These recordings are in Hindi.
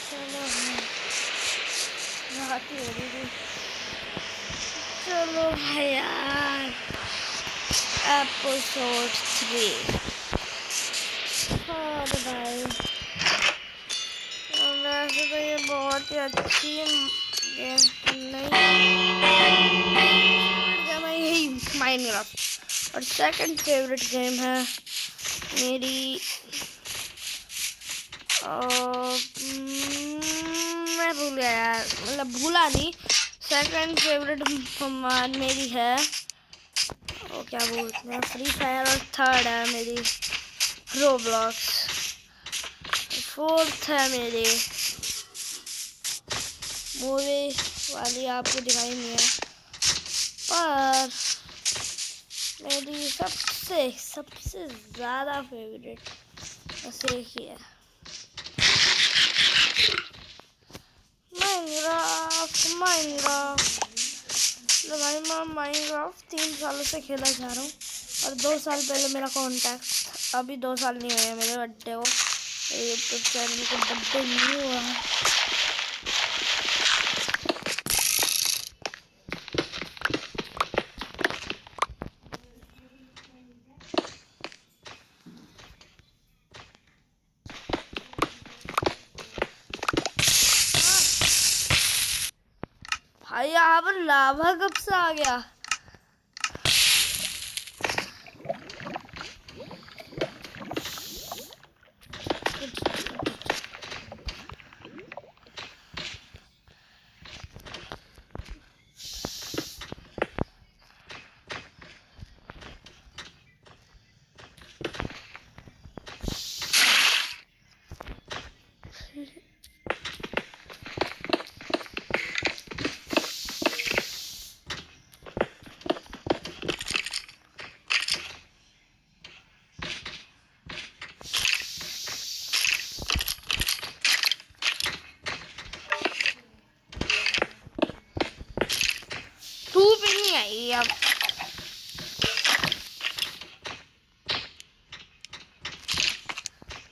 चलो रात ही हो रही थी। चलो भाई यार एपिसोड 3। और भाई वैसे तो ये बहुत ही अच्छी गेम नहीं फेवरेट गेम है यही माइनक्राफ्ट। और सेकंड फेवरेट गेम है मेरी मैं भूल गया यार, मतलब भूला नहीं। सेकंड फेवरेट मेरी है वो क्या बोलते हैं फ्री फायर। और थर्ड है मेरी रोब्लॉक्स। फोर्थ है मेरी मूवी वाली, आपको दिखाई नहीं है, पर मेरी सबसे ज़्यादा फेवरेट बस एक ही है, माइनक्राफ्ट। तो भाई मैं माइनक्राफ्ट 3 सालों से खेला जा रहा हूँ। और 2 साल पहले मेरा कॉन्टैक्ट, अभी 2 साल नहीं हुए मेरे बर्थडे को, यूट्यूब चैनल को बर्थडे नहीं हुआ है। भाई यहाँ पर लावा कब से आ गया? तू भी नहीं आई अब।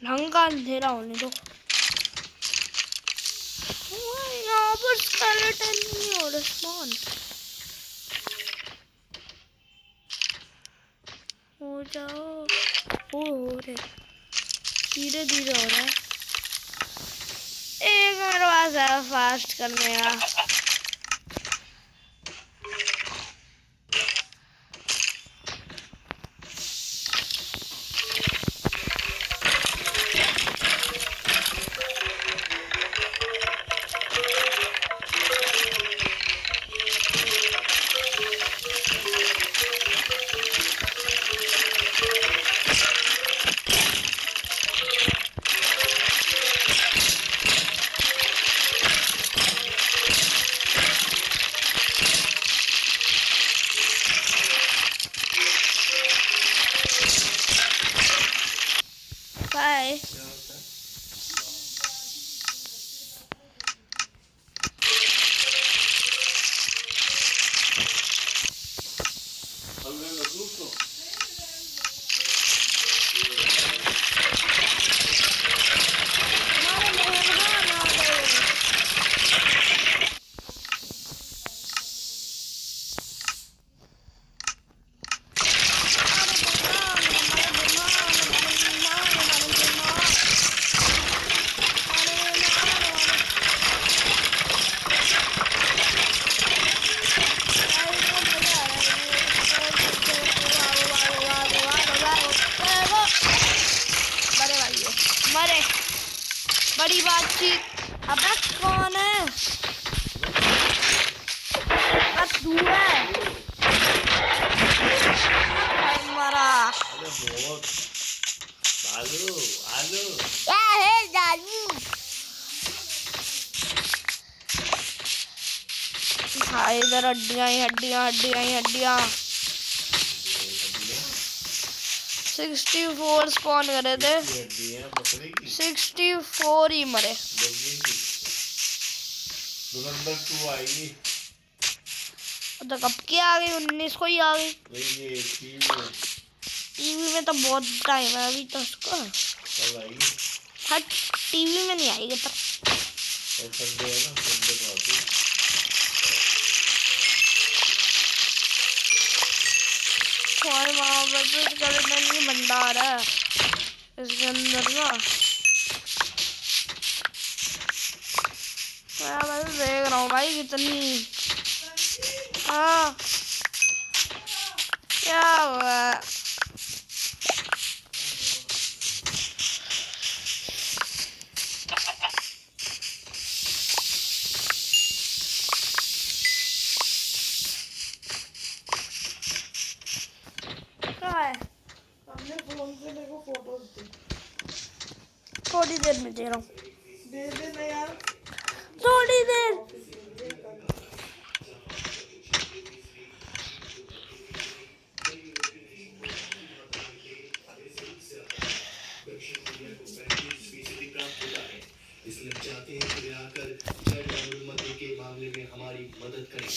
ढंग का अंधेरा होने दो। यहाँ पर स्केलेटन नहीं हो रहा स्पॉन। हो जाओ। हो रहे धीरे धीरे हो रहा है। एक मेरे पास है फास्ट करने का। बाय। मरे बड़ी बातचीत। अब कौन है? बस दूर है। मरा। आलू आलू क्या है जालू? भाई इधर हड्डियां ही हड्डियां हड्डियां ही हड्डियां। 64 स्पॉन करे थे, 64 ही मरे। तो कब की आ गई? 19 को ही आ गई। टीवी में तो बहुत टाइम है अभी तो उसको। हाँ टीवी में नहीं आएगी पर संडे है ना, संडे को आती है। वहाँ पर तो स्केलेटन ही भंडार है इसके अंदर ना। मैं बस देख रहा हूँ भाई कितनी। हाँ क्या हुआ? हमने फोन से मेरे को फोटोज दी। थोड़ी देर में दे रहा हूँ। दे देना यार, थोड़ी देर। इसलिए चाहते हैं कि वे आकर जल और अनुमति के मामले में हमारी मदद करें।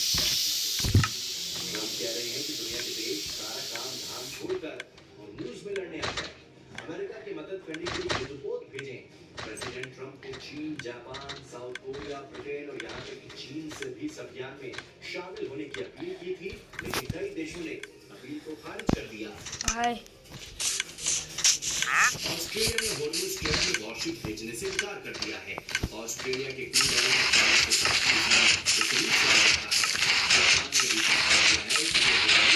हम कह रहे हैं कि दुनिया के देश सारा काम धाम छोड़कर और न्यूज में लड़ने आ जाए, अमेरिका की मदद करने के लिए युद्धपोत भेजें। प्रेसिडेंट ट्रंप ने चीन, जापान, साउथ कोरिया, ब्रिटेन और यहाँ तक कि चीन से भी इस अभियान में शामिल होने की अपील की थी, लेकिन कई देशों ने अपील को खारिज कर दिया। ऑस्ट्रेलिया ने हॉर्मुज़ स्ट्रेट में वॉरशिप भेजने से इनकार कर दिया है। ऑस्ट्रेलिया के क्रू दलों ने फ्रांस के साथ जापान ने भी कहा है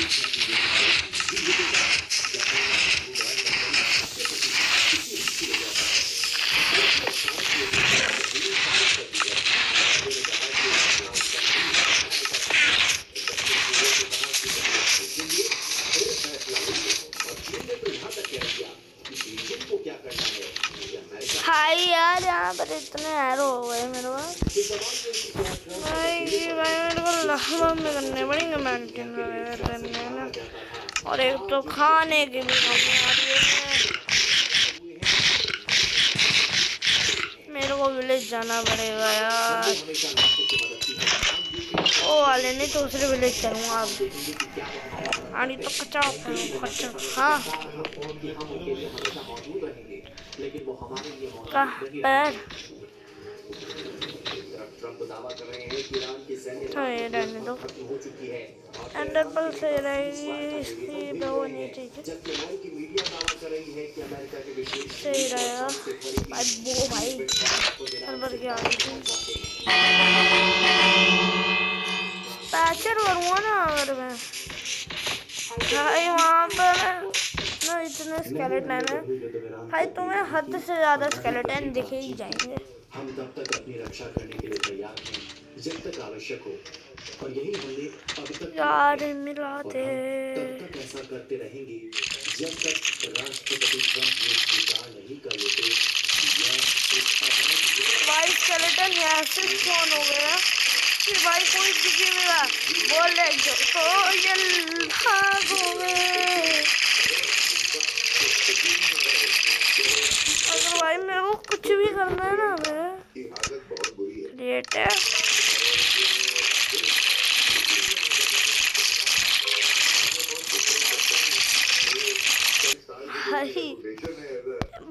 हाय यार यहाँ पर इतने एरो हो गए मेरे पास भाई मेरे को लहमा में करने पड़ेंगे मेंटेन वगैरह करने ना। और एक तो खाने की भी कमी आ रही है। मेरे को विलेज जाना पड़ेगा यार। वो वाले नहीं दूसरे विलेज चलूँगा अब। आनी तो कच्चा हाँ पैर हाँ ये रहने दो। एंडरपल से रहेगी वो नहीं चाहिए। सही रहेगा भाई वो भाई अंदर क्या पैचर करूँगा ना अगर मैं भाई वहाँ पर ना इतने स्केलेटन है भाई तुम्हें हद से ज़्यादा स्केलेटन दिखे ही जाएंगे। हम तब तक अपनी रक्षा करने के लिए तैयार हैं जब तक आवश्यक हो, और यही हमने अब तक यार मिला दे। तब तक ऐसा करते रहेंगे जब तक राष्ट्रपति ट्रंप ये स्वीकार नहीं कर लेते भाई स्केलेटन ऐसे स्पॉन हो गया कि भाई कोई दिखे मेरा बोल रहे तो ये भागोगे। अगर भाई मेरे को कुछ भी करना है ना मैं लेट है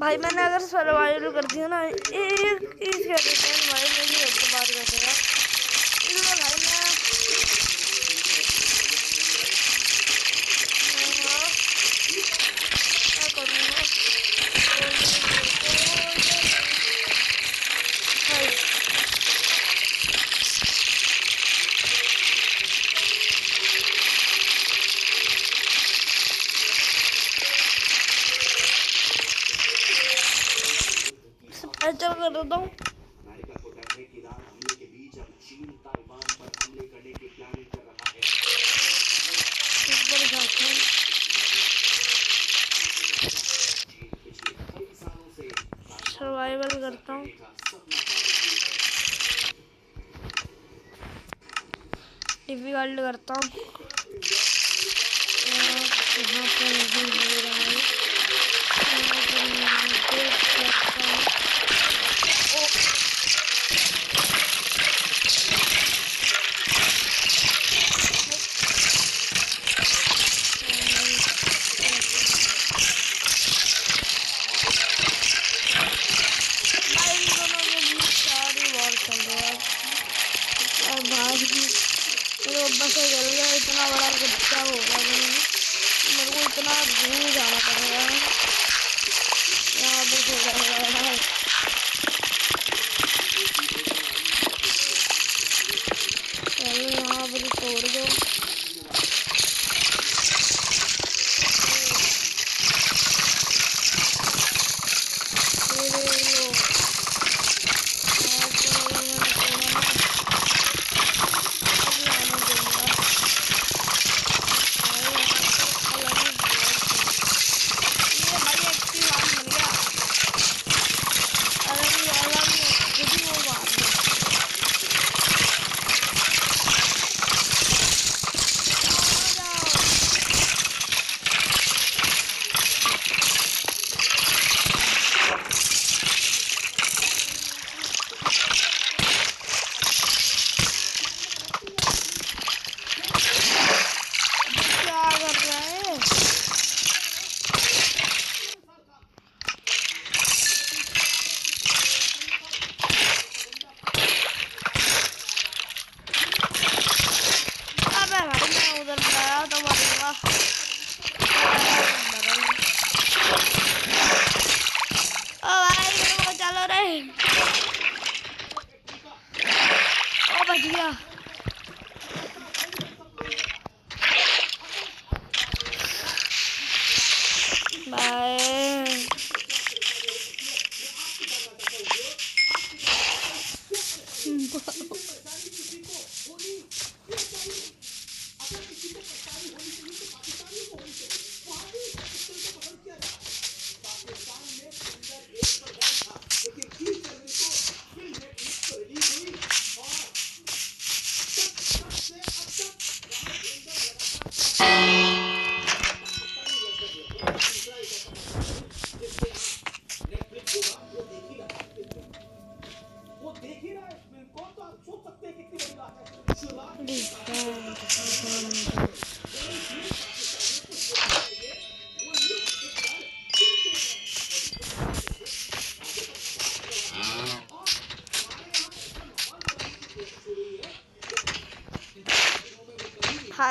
भाई मैंने अगर सर्वाइवल कर दिया ना एक भाई मेरी बात करेगा भाई मैं क्या करूँगा चल कर देता हूँ। अमेरिका को डर है कि ईरान हमले के बीच अब चीन ताइवान पर हमले करने की प्लानिंग कर रहा है। सर्वाइवल करता हूँ। डिफिकल्ट करता हूँ। यहाँ पे नहीं हो रहा है।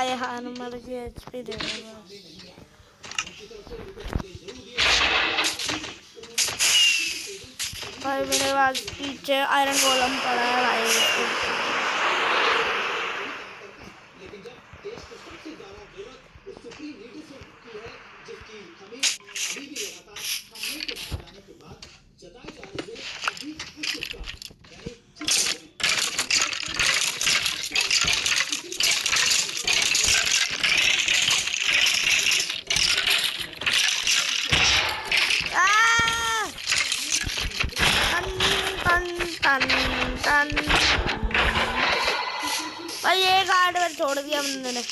बाय हार मर गया HP दे दूंगा। भाई मेरे पास पीछे आयरन गोलम पड़ा है भाई उसको। लेकिन जब देश को सबसे ज्यादा जरूरत उस सुप्रीम लीडरशिप की है जिसकी हमें अभी भी लगातार सामने के बाहर आने के बाद जताई जा रही है अभी अचुकता यानी चुप हो गई। टन टन टन भाई एक हार्डवेयर छोड़ दिया बंदे ने।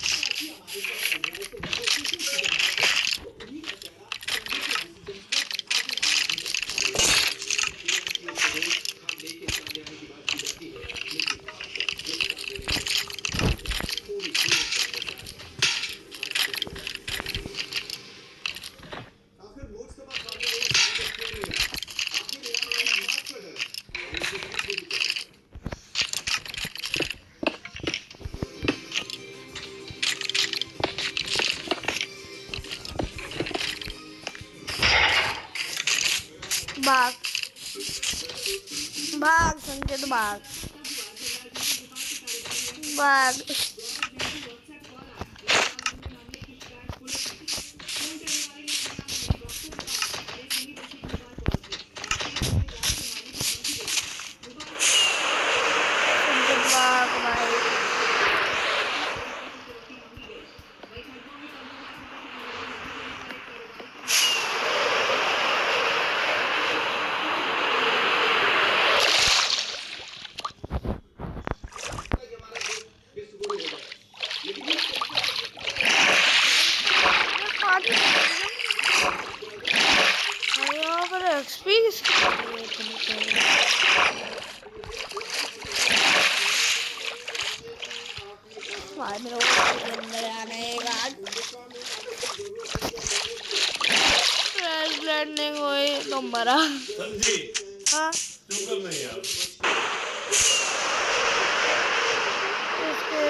भाग भाग संकेत भाग भाग। संकेत भाग भाई। XP भाई मेरे अंदर आने क्रैश लैंडिंग हुई तो मरा। हाँ इसके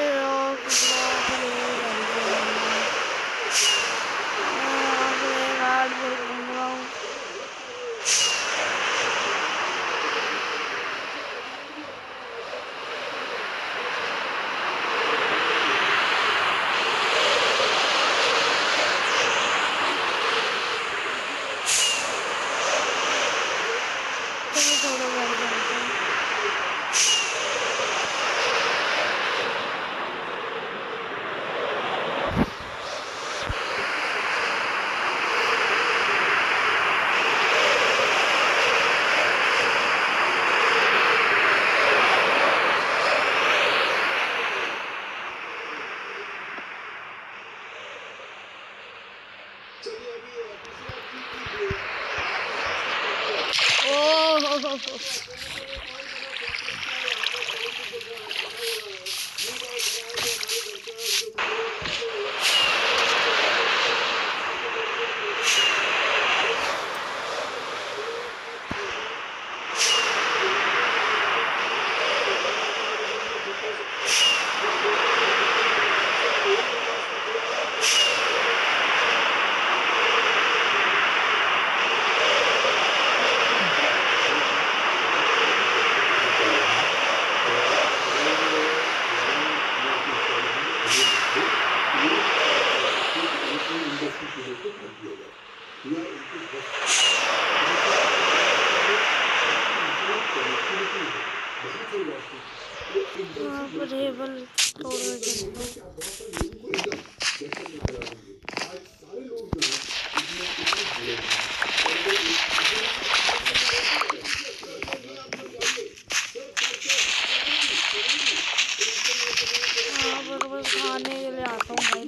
खाने के लिए आता हूँ भाई।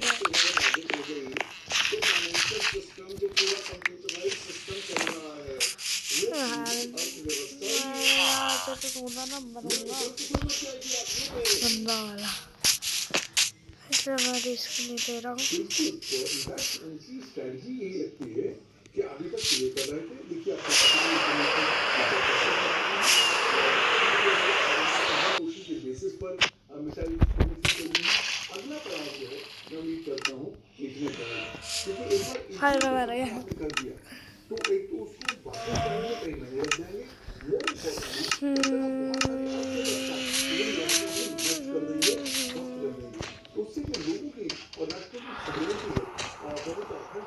गंदा वाला इसलिए मैं रिस्क नहीं दे रहा हूँ। स्ट्रेटजी यही लगती है कि अभी तक ये कर रहे थे। देखिए उसी के बेसिस पर मिसाइल अगला पड़ाव जो है हाय मैं मर गया। कर दिया तो एक तो उसको वापस करने में कई महीने लग जाएंगे। मोर इम्पोर्टेंटली उससे जो लोगों की और राष्ट्र की सोवरेनिटी है बहुत अखंड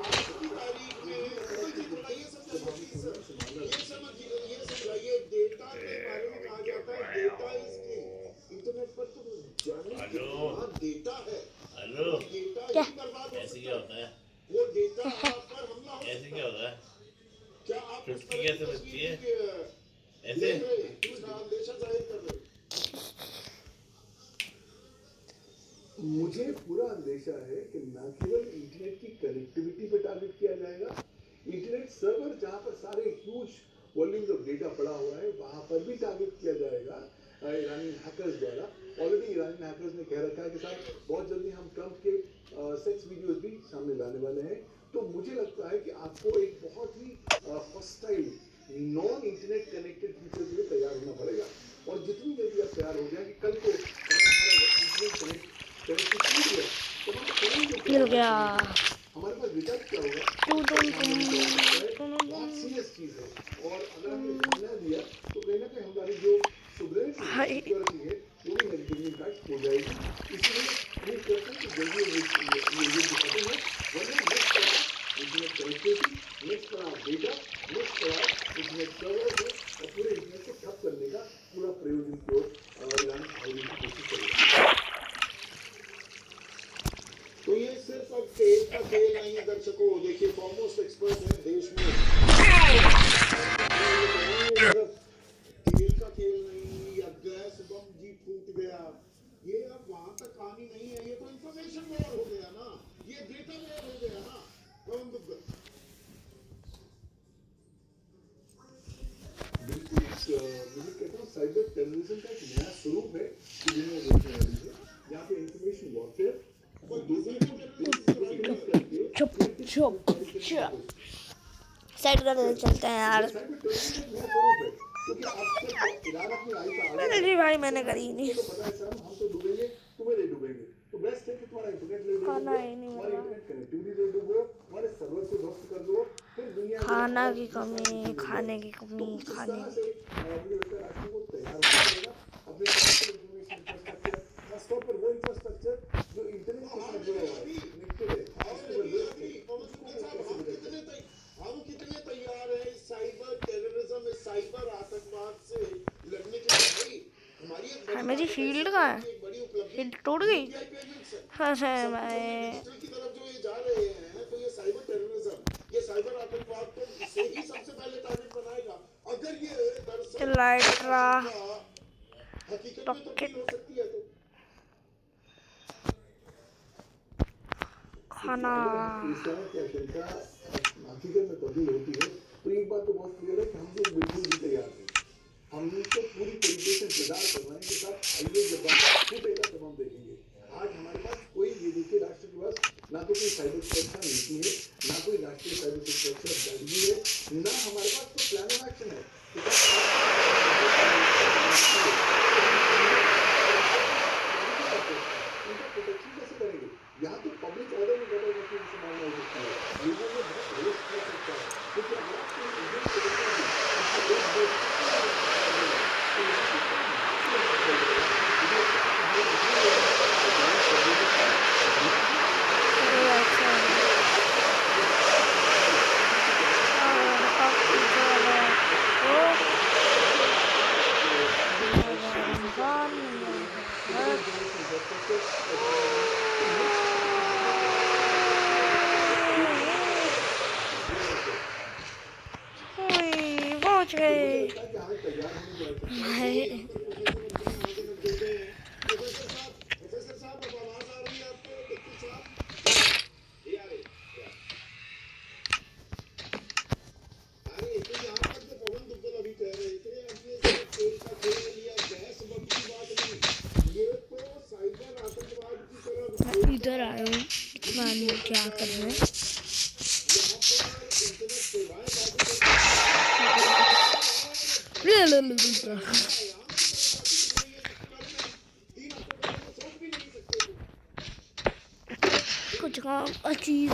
ये डेटा के बारे में कहा जाता है डेटा इज किंग। इंटरनेट पर तो जाने के बाद डेटा है। हेलो डेटा क्या? ही बर्बाद हो ऐसे सकता क्या है। होता है? वो डेटा पर हमला हो ऐसे क्या होता है? क्या आप उस चुटकी तरह की कैसे बजती तस्वीर है? के ऐसे? देख रहे हैं, उसका अंदेशा जाहिर कर रहे हैं। मुझे पूरा अंदेशा है कि न केवल इंटरनेट की कनेक्टिविटी पे टारगेट किया जाएगा, इंटरनेट सर्वर जहां पर सारे ह्यूज वॉल्यूम्स ऑफ डेटा पड़ा हुआ है वहां पर भी टारगेट किया जाएगा ईरानी हैकर्स द्वारा। ऑलरेडी ईरानी हैकर्स ने कह रखा है कि साहब बहुत जल्दी हम ट्रंप के सेक्स वीडियोस भी सामने लाने वाले हैं। तो मुझे लगता है कि आपको एक बहुत ही hostile non internet connected future के लिए तैयार होना पड़ेगा। और जितनी जल्दी आप तैयार हो जाए कि कल को मिल गया। हमारे पास रिजल्ट क्या होगा बहुत सीरियस चीज है। और अगर हमने ध्यान न दिया तो कहीं ना कहीं हमारी जो सोवरेनिटी सिक्योरिटी है वो भी नेगेटिवली इम्पैक्ट हो जाएगी। इसलिए ये कहते हैं कि जल्दी ये खत्म है वरना नेक्स्ट पड़ा इंटरनेट कनेक्टिविटी, नेक्स्ट पड़ा डेटा, नेक्स्ट पड़ा इंटरनेट सर्वर है और पूरे इंटरनेट को ठप करने का पूरा प्रयोजन की ओर ईरान भागने की कोशिश करेगा। तो ये सिर्फ अब तेल का खेल नहीं है दर्शकों। देखिए फॉरमोस्ट एक्सपर्ट है देश में। तेल का खेल नहीं या गैस बम जी फूट गया, ये अब वहां तक कहानी नहीं है। ये तो इंफॉर्मेशन वॉर हो गया ना, ये डेटा वॉर हो गया ना। बिल्कुल मुझे कहता हूँ साइबर टेररिज्म का एक नया स्वरूप है कि दुनिया देखने वाली है। यहाँ पे इंफॉर्मेशन वॉरफेयर और चुप चुप चुप साइड कर देते चलते हैं यार। जी भाई मैंने करी नहीं। खाना ही नहीं मिला। खाना की कमी, खाने की कमी, खाने की जो इंटरनेट के साथ जुड़ा हुआ है, कनेक्टेड है, हम कितने तैयार हैं इस साइबर टेररिज्म, इस साइबर आतंकवाद से लड़ने के लिए। हमारी मेरी शील्ड कहाँ है? शील्ड टूट गई। हाँ मैं की तरफ जो ये जा रहे हैं तो ये साइबर टेररिज्म, ये साइबर आतंकवाद को इसे ही सबसे पहले टारगेट बनाएगा। अगर ये दरअसल लाइट्रा हकीकत में तब्दील हो सकती है तो खाना हकीकत में तब्दील होती है तो एक बात तो बहुत क्लियर है कि हम लोग बिल्कुल भी तैयार नहीं। हम लोग तो पूरी तरीके से इंतजार कर रहे हैं कि साथ आइए जब बात फूटेगा तब हम देखेंगे। आज हमारे पास कोई ये देखिए राष्ट्र के पास ना तो कोई साइबर सुरक्षा नीति है, ना कोई राष्ट्रीय साइबर सुरक्षा स्ट्रेटजी है, ना हमारे पास कोई प्लान ऑफ एक्शन है। प्रोटेक्शन कैसे करेंगे? यहाँ तो पब्लिक ऑर्डर में गड़बड़ करने की संभावना हो सकती है, लोगों में बहुत रिस्क हो सकता है। क्योंकि अगर आपको पहुंच गए। इधर आया हूँ, मालूम क्या करना है। कुछ काम चीज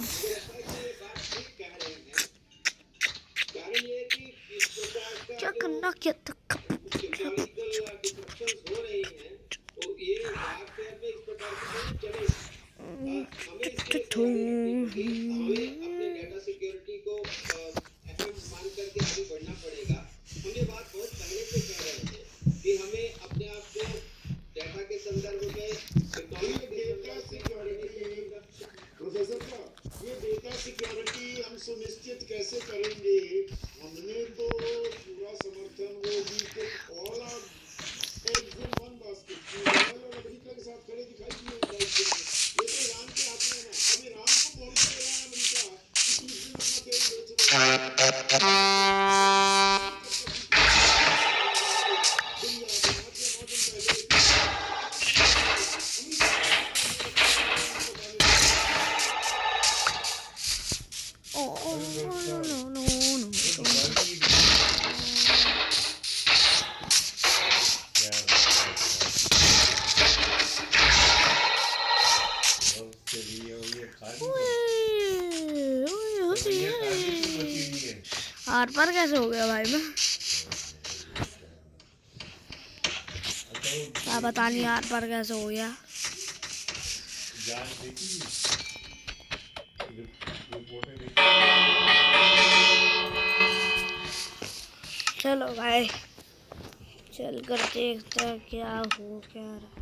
करना क्या था डिस्ट्रक्शंस हो रही हैं तो ये वारफेयर में इस प्रकार की चीजें चलेगी। हमें इसके हमें अपने डेटा सिक्योरिटी को अहम मान करके आगे बढ़ना पड़ेगा। हम ये बात बहुत पहले से कह रहे थे कि हमें अपने आप को डेटा के संदर्भ में प्रोफेसर साहब, ये डेटा सिक्योरिटी हम सुनिश्चित कैसे करेंगे? हमने तो पूरा समर्थन वो we put all our eggs in one basket और अमेरिका के साथ खड़े दिखाई दिए ये तो ईरान के हाथ में है ना। अब ईरान को बोल दे रहा है अमेरिका कि 30 दिन अपना तेल बेच रहा है। आर पार कैसे हो गया भाई मैं क्या पता नहीं आर पार कैसे हो गया। चलो भाई चल कर देखते हैं क्या हो क्या रहा।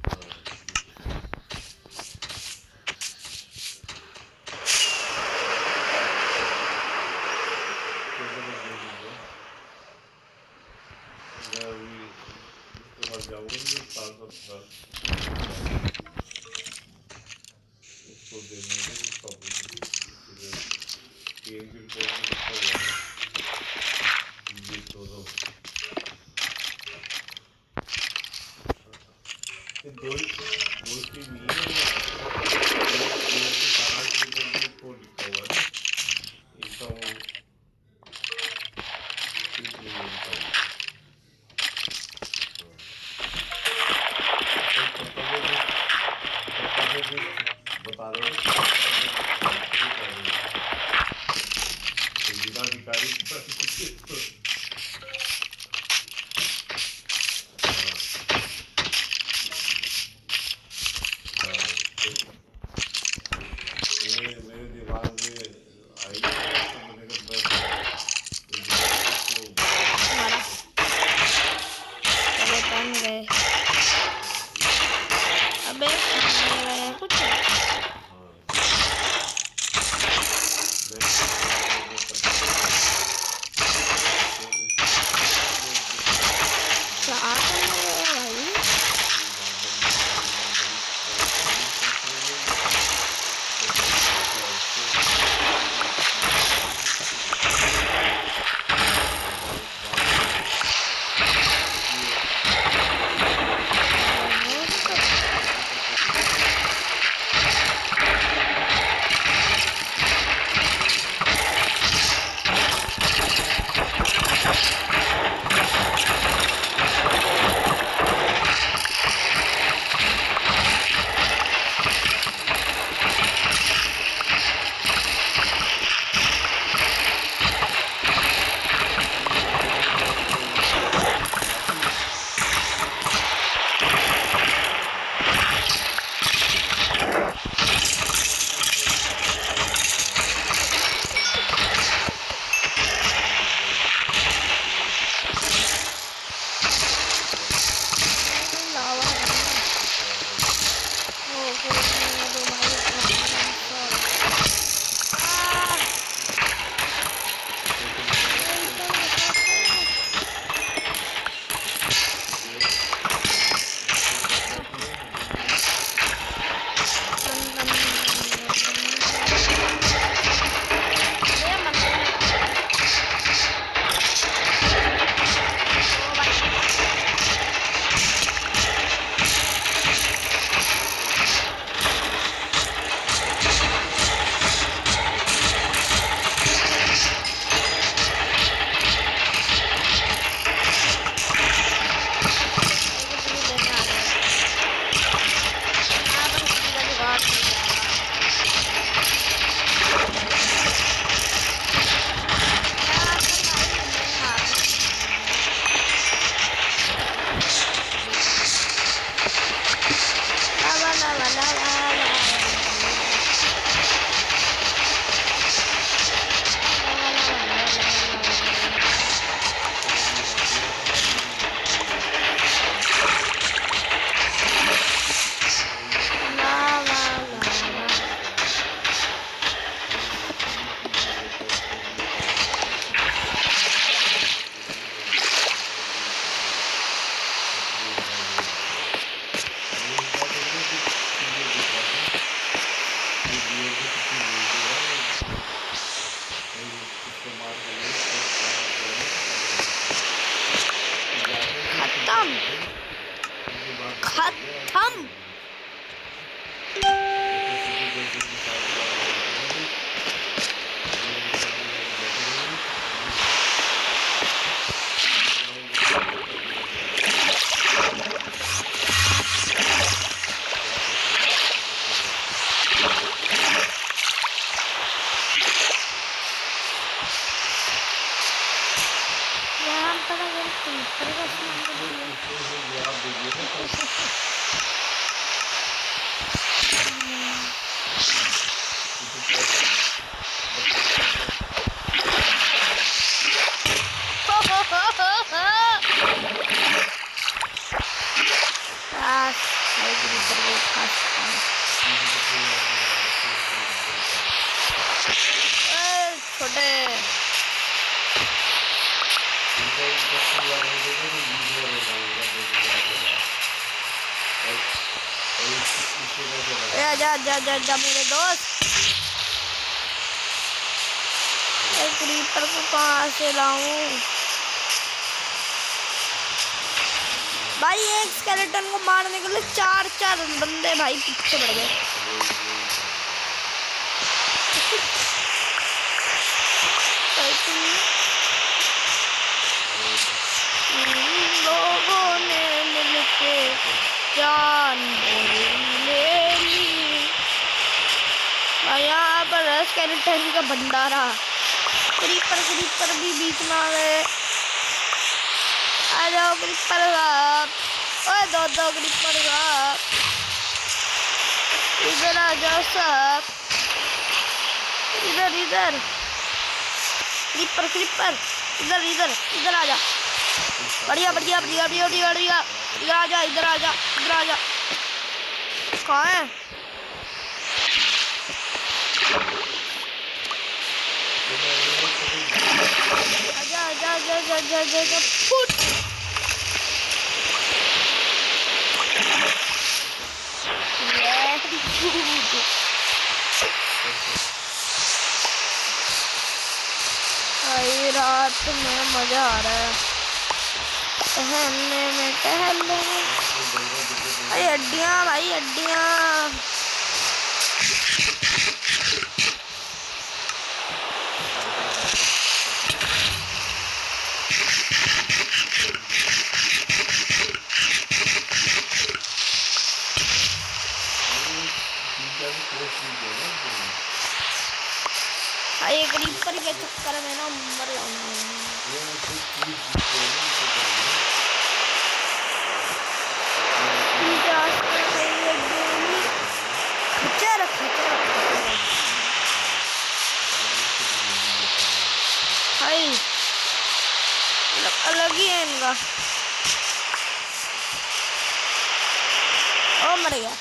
खत्म। यार पता कर क्रीपर का सामान कर दिया। भाई क्रीपर को खा सकता हूँ। छोटे जा जा जा जा मेरे दोस्त। क्रीपर को कहाँ से लाऊं भाई? एक स्केलेटन को मारने के लिए चार बंदे भाई पीछे पड़ गए। लोगों ने मिलके जान ले ली। यहाँ पर स्केलेटन का भंडारा। क्रीपर भी बीच में आ गए। आ जाओ क्रीपर साहब। ओए दो क्रीपर साहब, इधर आ जाओ साहब। इधर क्रीपर इधर आ जा। बढ़िया। इधर आ जा। कहाँ है? आजा फुट। भाई रात में मजा आ रहा है टहलने में। भाई हड्डियाँ। भाई क्रीपर के चक्कर में ना मर जाऊंगा। भाई अलग ही है इनका। ओ मर गया।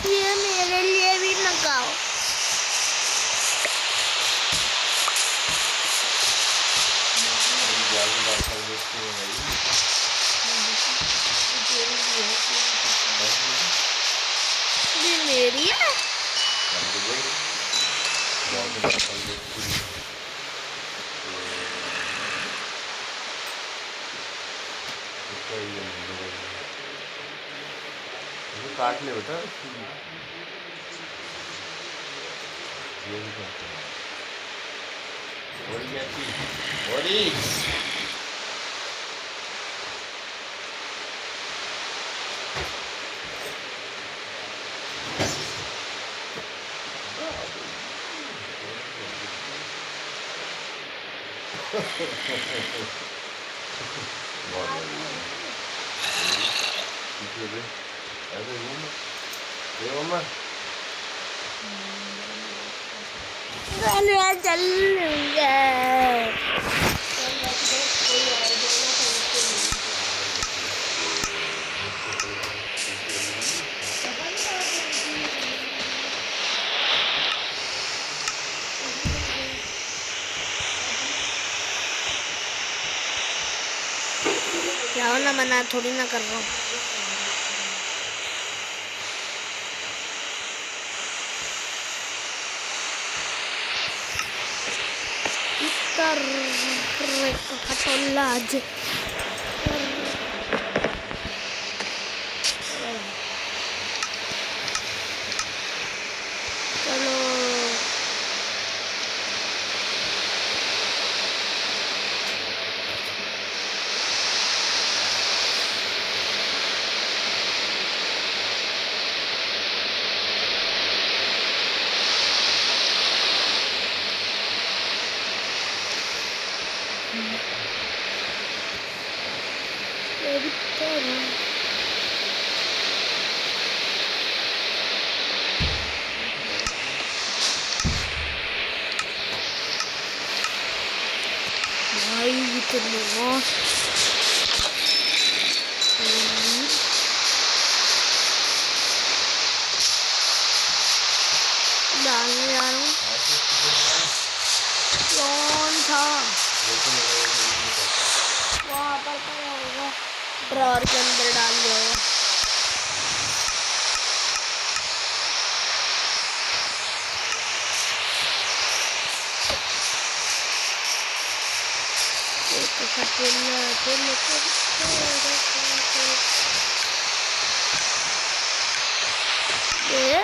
ये मेरे लिए भी लगाओ। ये मेरी है। काट ले बेटा। क्या ना मना थोड़ी ना कर रहा हूँ। कर खटोलाज चलो भाई इतना डालने जा रहा हूँ कौन था वहाँ पर पड़ा होगा ड्रॉर के अंदर डाल दिया होगा ये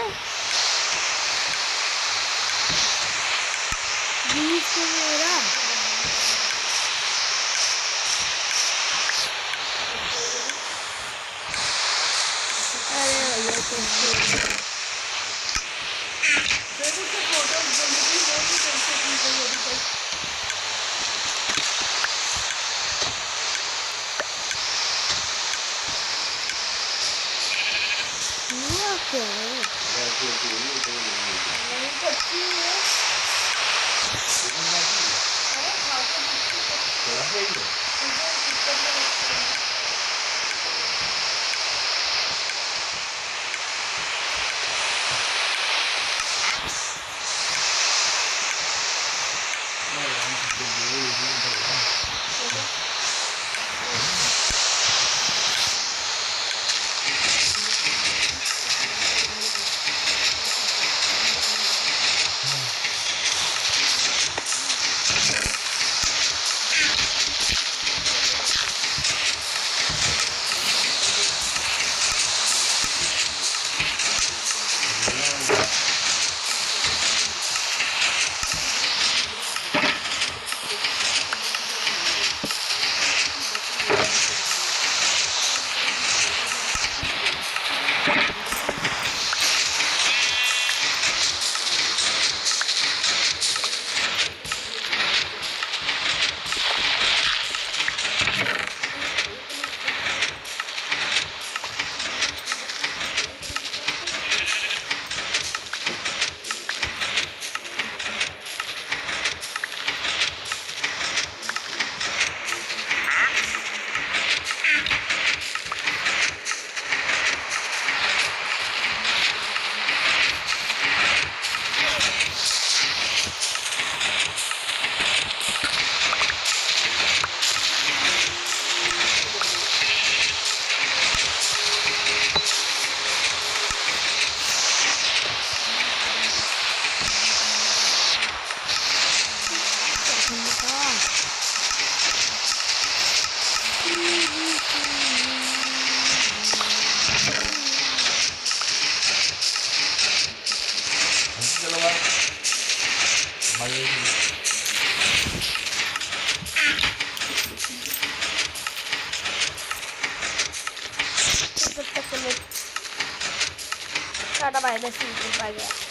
बीच में मेरा अरे भैया कैसे हुआ क्या है tata bye bye see you bye bye.